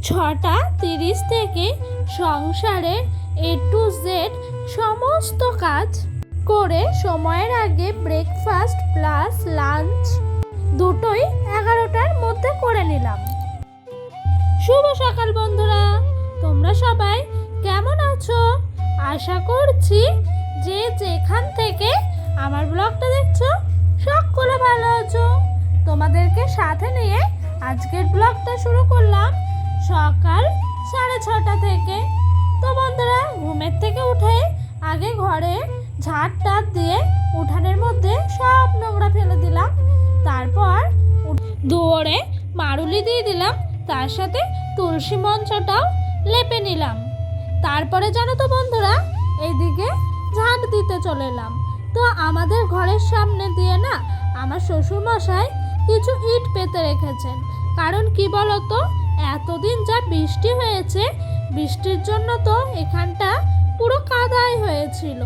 6:30 থেকে সংসারের A to Z সমস্ত কাজ করে সময়ের আগে ব্রেকফাস্ট প্লাস লাঞ্চ দুটোই 11টার মধ্যে করে নিলাম। শুভ সকাল বন্ধুরা, তোমরা সবাই কেমন আছো? আশা করছি যে যেখান থেকে আমার ব্লগটা দেখছো সকলে ভালো আছো। তোমাদেরকে সাথে নিয়ে আজকের ব্লগটা শুরু করলাম সকাল 6:30 থেকে। তো বন্ধুরা, ঘুমের থেকে উঠে আগে ঘরে ঝাড় দিয়ে উঠানের মধ্যে সব নোংরা ফেলে দিলাম। তারপর দুয়ারে মারুলি দিয়ে দিলাম, তার সাথে তুলসী মঞ্চটাও লেপে নিলাম। তারপরে জানো তো বন্ধুরা, এইদিকে ঝাঁট দিতে চলে এলাম। তো আমাদের ঘরের সামনে দিয়ে না আমার শ্বশুরমশাই কিছু ইট পেতে রেখেছেন। কারণ কি বলতো, এতদিন যা বৃষ্টি হয়েছে, বৃষ্টির জন্য তো এখানটা পুরো কাদাই হয়েছিল।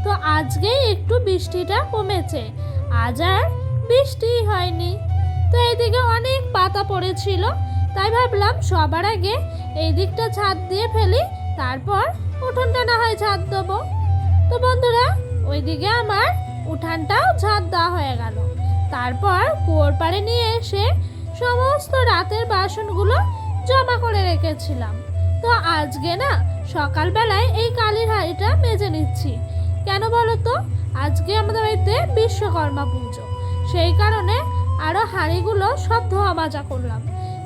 তো আজকেই একটু বৃষ্টিটা কমেছে, আজ আর বৃষ্টি হয়নি। তো এইদিকে অনেক পাতা পড়েছিল, তাই ভাবলাম সবার আগে এই দিকটা ছাদ দিয়ে ফেলি, তারপর উঠোনটা না হয় ছাদ দেবো। তো বন্ধুরা, ওইদিকে আমার উঠানটাও ছাদ দেওয়া হয়ে গেল। তারপর কুয়োর পাড়ে নিয়ে এসে সমস্ত রাতের বাসনগুলো জমা করে রেখেছিলাম। তো আজকে না সকালবেলায় এই কালির হাঁড়িটা মেজে নিচ্ছি। কেন বলো তো, আজকে আমাদের বাড়িতে বিশ্বকর্মা পুজো, সেই কারণে আরও হাঁড়িগুলো সব ধোয়া মাজা করলাম।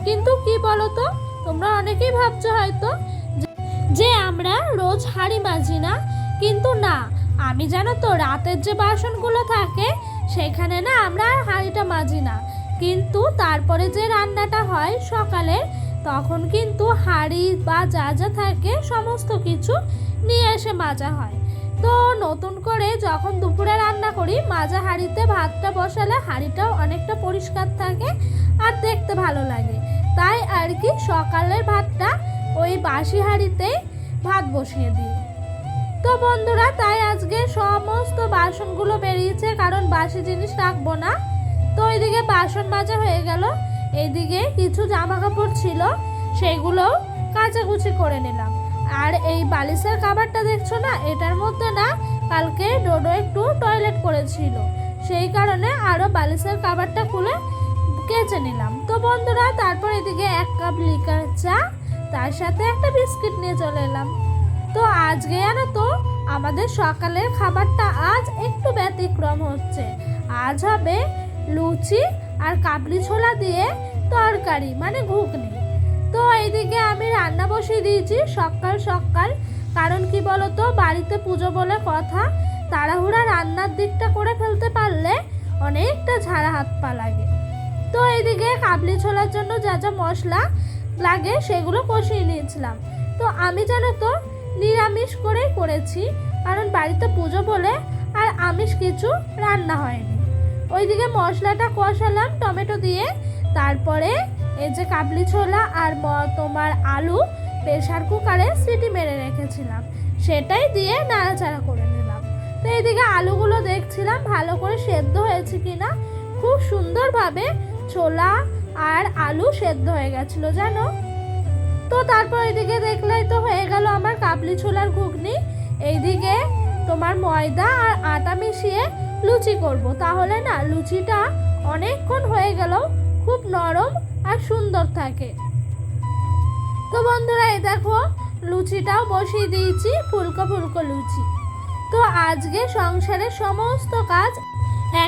কিন্তু কি বলো তো, তোমরা অনেকেই ভাবছো হয়তো যে আমরা রোজ হাঁড়ি মাজি না, কিন্তু না, আমি জানো তো রাতের যে বাসনগুলো থাকে সেখানে না আমরা হাঁড়িটা মাজি না, কিন্তু তারপরে যে রান্নাটা হয় সকালে তখন কিন্তু হাঁড়ি বা যা যা থাকে সমস্ত কিছু নিয়ে এসে মাজা হয়। তো নতুন করে যখন দুপুরে রান্না করি, মাজা হাঁড়িতে ভাতটা বসালে হাঁড়িটাও অনেকটা পরিষ্কার থাকে আর দেখতে ভালো লাগে। তাই আর কি সকালের ভাতটা ওই বাসি হাঁড়িতেই ভাত বসিয়ে দিই। তো বন্ধুরা, তাই আজকে সমস্ত বাসনগুলো বেরিয়েছে, কারণ বাসি জিনিস রাখবো না। তো ওইদিকে বাসন মাজা হয়ে গেল, এইদিকে কিছু জামা কাপড় ছিল সেগুলো কাচাকুচি করে নিলাম। আর এই বালিশের কাভারটা দেখছো না, এটার মধ্যে না কালকে ডোডো একটু টয়লেট করেছিল, সেই কারণে আরও বালিশের কাভারটা খুলে কেচে নিলাম। তো বন্ধুরা, তারপর এদিকে 1 কাপ লিকার চা, তার সাথে একটা বিস্কিট নিয়ে চলে এলাম। তো আজকে জানো তো আমাদের সকালের খাবারটা আজ একটু ব্যতিক্রম হচ্ছে। আজ হবে লুচি আর কাবলি ছোলা দিয়ে তরকারি, মানে ঘুগনি। তো এইদিকে আমি রান্না বসিয়ে দিয়েছি সকাল সকাল, কারণ কি বলতো, বাড়িতে পুজো বলে কথা, তাড়াহুড়া রান্নার দিকটা করে ফেলতে পারলে অনেকটা ঝাড়া হাত পা লাগে। তো এইদিকে কাবলি ছোলার জন্য যা যা মশলা লাগে সেগুলো কষিয়ে নিয়েছিলাম। তো আমি জানো তো নিরামিষ করেই করেছি, কারণ বাড়িতে পুজো বলে আর আমিষ কিছু রান্না হয়নি। ওইদিকে মশলাটা কষালাম টমেটো দিয়ে, তারপরে এই যে কাবলি ছোলা আর তোমার আলু প্রেসার কুকারে সিটি মেরে রেখেছিলাম, সেটাই দিয়ে নাড়াচাড়া করে নিলাম। তো এইদিকে আলুগুলো দেখছিলাম ভালো করে সেদ্ধ হয়েছে কিনা। খুব সুন্দরভাবে ছোলা আর আলু সেদ্ধ হয়ে গেছিলো জানো। তো তারপর এইদিকে দেখলেই তো হয়ে গেল আমার কাবলি ছোলার ঘুগনি। এইদিকে তোমার ময়দা আর আটা মিশিয়ে লুচি করব, তাহলে না লুচিটা অনেকক্ষণ হয়ে গেল খুব নরম আর সুন্দর থাকে। তো বন্ধুরা, এই দেখো লুচিটাও বসিয়ে দিয়েছি, ফুলকো ফুলকো লুচি। তো আজকে সংসারের সমস্ত কাজ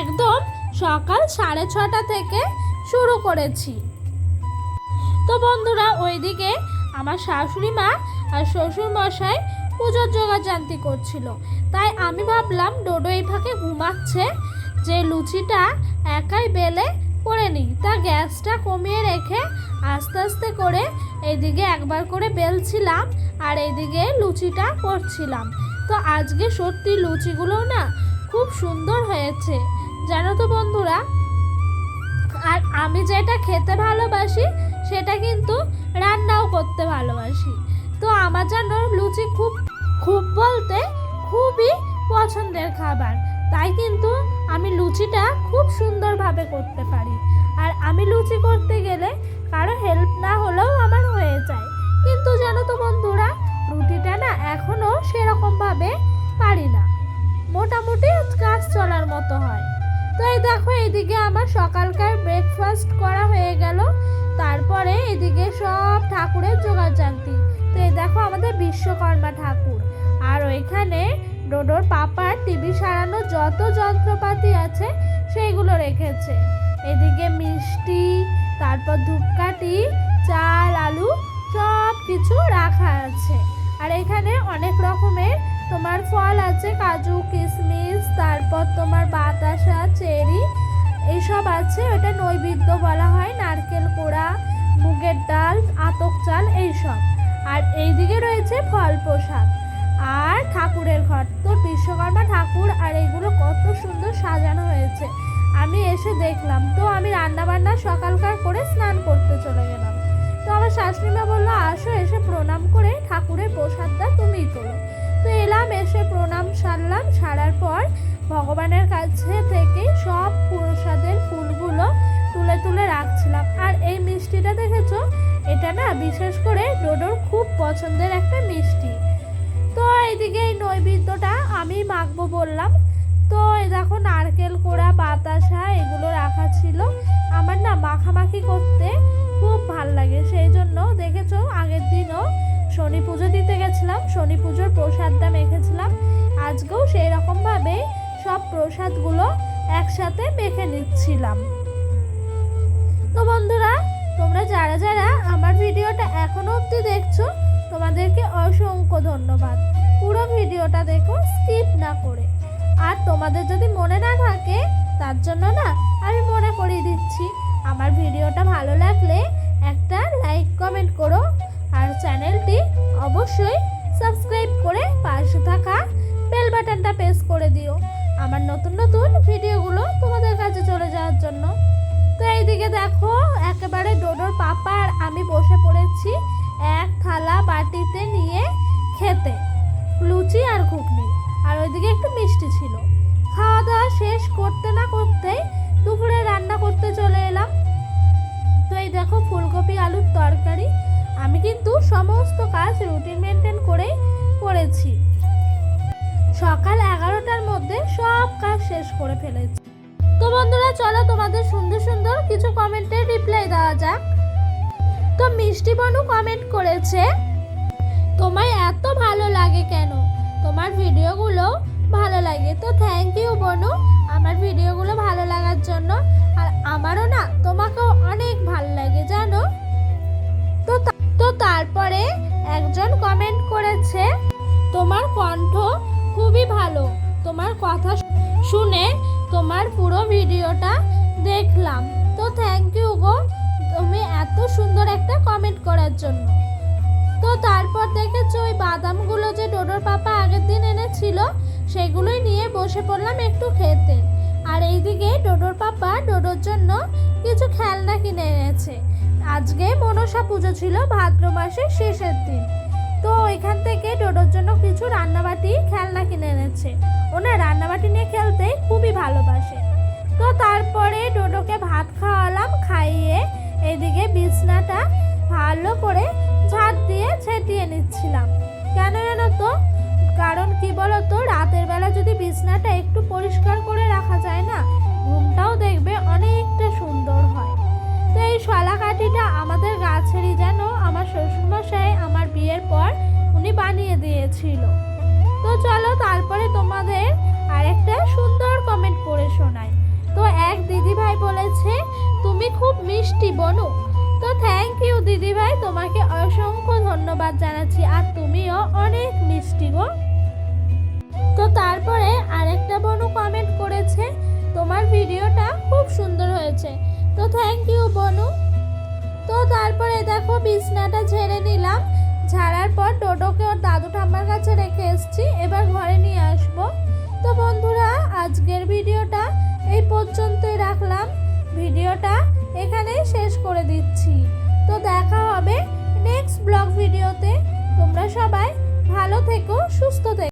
একদম সকাল 6:30 থেকে শুরু করেছি। তো বন্ধুরা, ওইদিকে আমার শাশুড়ি মা আর শ্বশুর মশাই পুজোর জোগাড়জান্তি করছিল, তাই আমি ভাবলাম ডোডো এই ফাঁকে ঘুমাচ্ছে, যে লুচিটা একাই বেলে করে নিই। তা গ্যাসটা কমিয়ে রেখে আস্তে আস্তে করে এইদিকে একবার করে বেলছিলাম আর এইদিকে লুচিটা করছিলাম। তো আজকে সত্যি লুচিগুলো না খুব সুন্দর হয়েছে জানো তো বন্ধুরা। আর আমি যেটা খেতে ভালোবাসি সেটা কিন্তু রান্নাও করতে ভালোবাসি। তো আমার যেন লুচি খুব বলতে খুবই পছন্দের খাবার, তাই কিন্তু আমি লুচিটা খুব সুন্দরভাবে করতে পারি। আর আমি লুচি করতে গেলে কারো হেল্প না হলেও আমার হয়ে যায়। সেরকমভাবে পারি না, মোটামুটি কাজ চলার মতো হয়। তো এই দেখো এইদিকে আমার সকালকার ব্রেকফাস্ট করা হয়ে গেল, তারপরে এদিকে সব ঠাকুরের জোগাড় জানতি। তো এই দেখো আমাদের বিশ্বকর্মা ঠাকুর, আর ওইখানে ডোডোর পাপার টিভি সারানোর যত যন্ত্রপাতি আছে সেইগুলো রেখেছে। এদিকে মিষ্টি, তারপর ধূপকাঠি, চাল, আলু সব কিছু রাখা আছে। আর এখানে অনেক রকমের তোমার ফল আছে, কাজু, কিশমিশ, তারপর তোমার বাতাসা, চেরি এইসব আছে। ওটা নৈবেদ্য বলা হয়, নারকেল কোড়া, মুগের ডাল, আতক চাল এইসব। আর এইদিকে রয়েছে ফল প্রসাদ আর ঠাকুরের ঘর। তো বিশ্বকর্মা ঠাকুর আর এইগুলো কত সুন্দর সাজানো হয়েছে, আমি এসে দেখলাম। তো আমি রান্নাবান্না সকালকার করে স্নান করতে চলে গেলাম। তো আমার শাশুড়িমা বললো আসো, এসে প্রণাম করে ঠাকুরের প্রসাদটা তুমিই তোলো। তো এলাম, এসে প্রণাম সারলাম। সারার পর ভগবানের কাছে থেকে সব প্রসাদের ফুলগুলো তুলে তুলে রাখছিলাম। আর এই মিষ্টিটা দেখেছো, এটা না বিশেষ করে ডোডোর খুব পছন্দের একটা মিষ্টি। তো এইদিকে এই নৈবেদ্যটা আমি মাখবো বললাম। তো এই দেখো নারকেল কোড়া, বাতাসা এগুলো রাখা ছিল। আমার না মাখামাখি করতে খুব ভাল লাগে, সেই জন্য দেখেছো আগের দিনও শনি পুজো দিতে গেছিলাম, শনি পুজোর প্রসাদটা মেখেছিলাম। আজকেও সেই রকমভাবে সব প্রসাদগুলো একসাথে মেখে নিচ্ছিলাম। তো বন্ধুরা, তোমরা যারা যারা আমার ভিডিওটা এখনো অবধি দেখছো তোমাদেরকে অসংখ্য ধন্যবাদ। পুরো ভিডিওটা দেখো স্কিপ না করে। আর তোমাদের যদি মনে না থাকে তার জন্য না আমি মনে করিয়ে দিচ্ছি, আমার ভিডিওটা ভালো লাগলে একটা লাইক কমেন্ট করো, আর চ্যানেলটি অবশ্যই সাবস্ক্রাইব করে পাশে থাকা বেল বাটনটা প্রেস করে দিও আমার নতুন নতুন ভিডিওগুলো তোমাদের কাছে চলে যাওয়ার জন্য। তো এইদিকে দেখো একেবারে ডোডোর পাপা আর আমি বসে পড়েছি এক থালা বাটিতে নিয়ে খেতে, লুচি আর ঘুগনি, আর ওইদিকে একটু মিষ্টি ছিল। খাওয়া দাওয়া শেষ করতে না করতেই দুপুরে রান্না করতে চলে এলাম। তো এই দেখো ফুলকপি আলুর তরকারি। আমি কিন্তু সমস্ত কাজ রুটিন মেনটেন করেই করেছি, সকাল 11টার মধ্যে সব কাজ শেষ করে ফেলেছি। তো বন্ধুরা চলো তোমাদের সুন্দর সুন্দর কিছু কমেন্টের রিপ্লাই দেওয়া যাক। তো মিষ্টি বনু কমেন্ট করেছে, তোমায় এত ভালো লাগে কেন, তোমার ভিডিওগুলো ভালো লাগে। তো থ্যাংক ইউ বনু আমার ভিডিওগুলো ভালো লাগার জন্য। আর আমারও না তোমাকেও অনেক ভালো লাগে জানো। তো তারপরে একজন কমেন্ট করেছে, তোমার কণ্ঠ খুবই ভালো, তোমার কথা শুনে তোমার পুরো ভিডিওটা দেখলাম। তো থ্যাংক ইউ গো তুমি এত সুন্দর একটা কমেন্ট করার জন্য। তো তারপর দেখেছো ওই বাদামগুলো যে ডোডোর পাপা আগের দিন এনেছিল সেগুলোই নিয়ে বসে পড়লাম একটু খেতে। আর এইদিকে ডোডোর পাপা ডোডোর জন্য কিছু খেলনা কিনে এনেছে। আজকে মনসা পুজো ছিল, ভাদ্র মাসের শেষের দিন। তো ওইখান থেকে ডোডোর জন্য কিছু রান্নাবাটি খেলনা কিনে এনেছে। ওনার রান্নাবাটি নিয়ে খেলতে খুবই ভালোবাসে। তো তারপরে ডোডোকে ভাত খাওয়ালাম, খাইয়ে এদিকে বিছনাটা ভালো করে ঝাড় দিয়ে ছেটিয়ে নিচ্ছিলাম। কেন জানো তো, কারণ কি বলতো, রাতের বেলা যদি বিছনাটা একটু পরিষ্কার করে রাখা যায় না, ঘুমটাও দেখবে অনেকটা সুন্দর হয়। তো এই শলাকাঠিটা আমাদের গাছেরই, যেন আমার শ্বশুরমশাই আমার বিয়ের পর উনি বানিয়ে দিয়েছিল। তো চলো তারপরে তোমাদের আরেকটা সুন্দর কমেন্ট পড়ে শোনাই। তো এক দিদিভাই বলেছে, তুমি খুব মিষ্টি বনু। তো থ্যাংক ইউ দিদিভাই, তোমাকে অসংখ্য ধন্যবাদ জানাচ্ছি। আর তুমিও অনেক মিষ্টি গো। তো তারপরে আরেকটা বনু কমেন্ট করেছে, তোমার ভিডিওটা খুব সুন্দর হয়েছে। তো থ্যাংক ইউ বনু। তো তারপরে দেখো বিছনাটা ঝেড়ে নিলাম, ঝাড়ার পর ডোডোকে ওর দাদু ঠাম্মার কাছে রেখে এসেছি, এবার ঘরে নিয়ে আসবো। তো বন্ধুরা আজকের ভিডিওটা এই পর্যন্তই রাখলাম, ভিডিওটা এখানেই শেষ করে দিচ্ছি। তো দেখা হবে নেক্সট ব্লগ ভিডিওতে। তোমরা সবাই ভালো থেকো, সুস্থ থেকো।